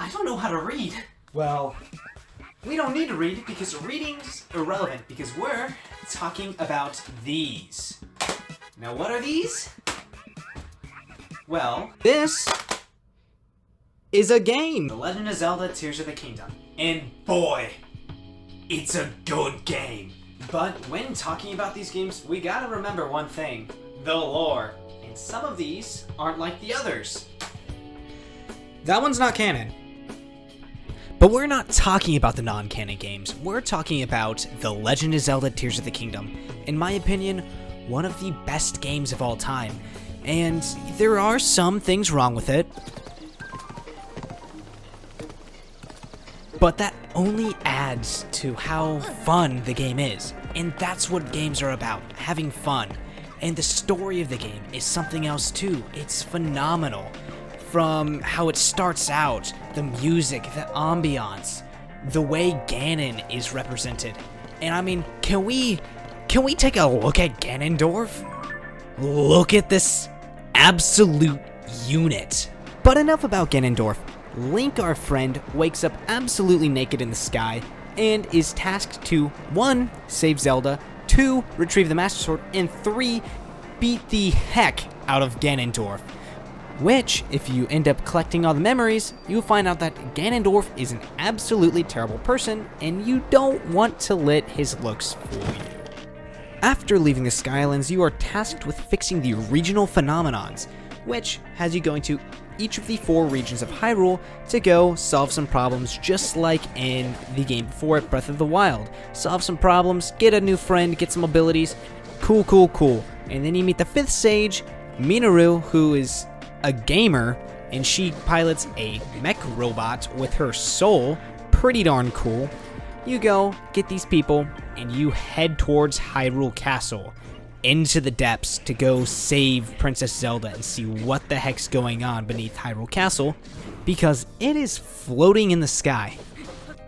I don't know how to read. Well, we don't need to read because reading's irrelevant because we're talking about these. Now what are these? Well, this is a game. The Legend of Zelda Tears of the Kingdom. And boy, it's a good game. But when talking about these games, we gotta remember one thing. The lore. And some of these aren't like the others. That one's not canon. But we're not talking about the non-canon games. We're talking about The Legend of Zelda Tears of the Kingdom. In my opinion, one of the best games of all time. And there are some things wrong with it. But that only adds to how fun the game is. And that's what games are about, having fun. And the story of the game is something else too. It's phenomenal. From how it starts out, the music, the ambiance, the way Ganon is represented. And I mean, can we take a look at Ganondorf? Look at this absolute unit. But enough about Ganondorf. Link, our friend, wakes up absolutely naked in the sky and is tasked to 1. Save Zelda, 2. Retrieve the Master Sword, and 3. Beat the heck out of Ganondorf. Which, if you end up collecting all the memories, you'll find out that Ganondorf is an absolutely terrible person and you don't want to let his looks fool you. After leaving the Skylands, you are tasked with fixing the regional phenomenons, which has you going to each of the 4 regions of Hyrule to go solve some problems, just like in the game before it, Breath of the Wild. Solve some problems, get a new friend, get some abilities, cool. And then you meet the 5th sage, Minoru, who is a gamer, and she pilots a mech robot with her soul, pretty darn cool. You go, get these people, and you head towards Hyrule Castle, into the depths to go save Princess Zelda and see what the heck's going on beneath Hyrule Castle, because it is floating in the sky.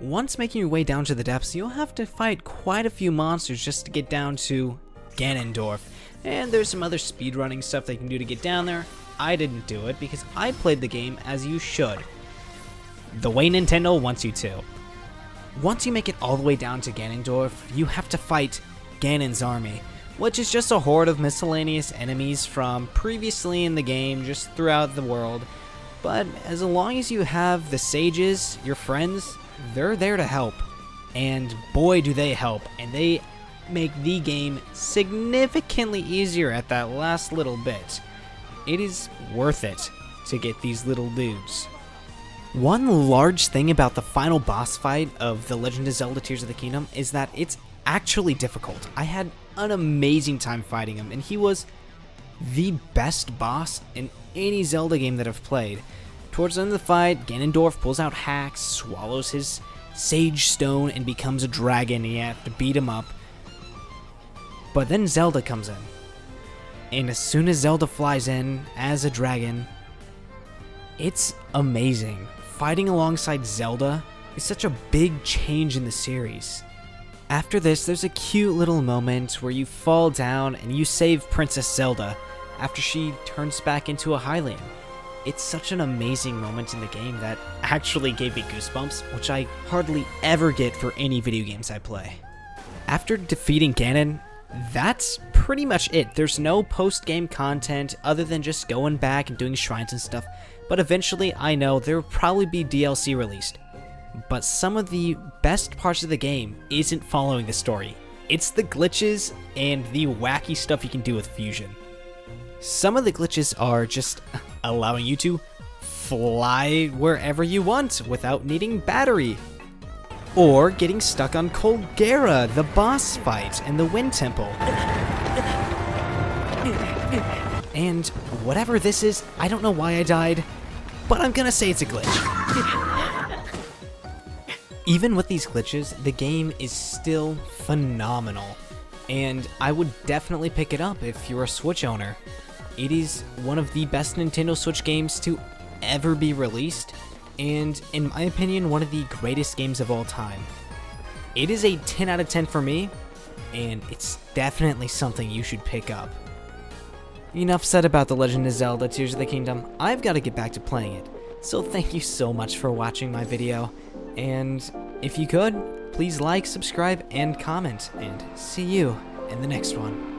Once making your way down to the depths, you'll have to fight quite a few monsters just to get down to Ganondorf, and there's some other speedrunning stuff they can do to get down there. I didn't do it because I played the game as you should, the way Nintendo wants you to. Once you make it all the way down to Ganondorf, you have to fight Ganon's army, which is just a horde of miscellaneous enemies from previously in the game, just throughout the world. But as long as you have the sages, your friends, they're there to help. And boy do they help, and they make the game significantly easier at that last little bit. It is worth it to get these little dudes. One large thing about the final boss fight of The Legend of Zelda Tears of the Kingdom is that it's actually difficult. I had an amazing time fighting him, and he was the best boss in any Zelda game that I've played. Towards the end of the fight, Ganondorf pulls out hacks, swallows his Sage Stone, and becomes a dragon, and you have to beat him up. But then Zelda comes in. And as soon as Zelda flies in as a dragon, it's amazing. Fighting alongside Zelda is such a big change in the series. After this, there's a cute little moment where you fall down and you save Princess Zelda after she turns back into a Hylian. It's such an amazing moment in the game that actually gave me goosebumps, which I hardly ever get for any video games I play. After defeating Ganon, that's pretty much it. There's no post-game content other than just going back and doing shrines and stuff, but eventually I know there will probably be DLC released. But some of the best parts of the game isn't following the story. It's the glitches and the wacky stuff you can do with fusion. Some of the glitches are just allowing you to fly wherever you want without needing battery. Or getting stuck on Colgera, the boss fight, and the Wind Temple. And whatever this is, I don't know why I died, but I'm gonna say it's a glitch. Even with these glitches, the game is still phenomenal, and I would definitely pick it up if you're a Switch owner. It is one of the best Nintendo Switch games to ever be released, and in my opinion, one of the greatest games of all time. It is a 10 out of 10 for me, and it's definitely something you should pick up. Enough said about The Legend of Zelda Tears of the Kingdom. I've got to get back to playing it. So thank you so much for watching my video, and if you could, please like, subscribe, and comment, and see you in the next one.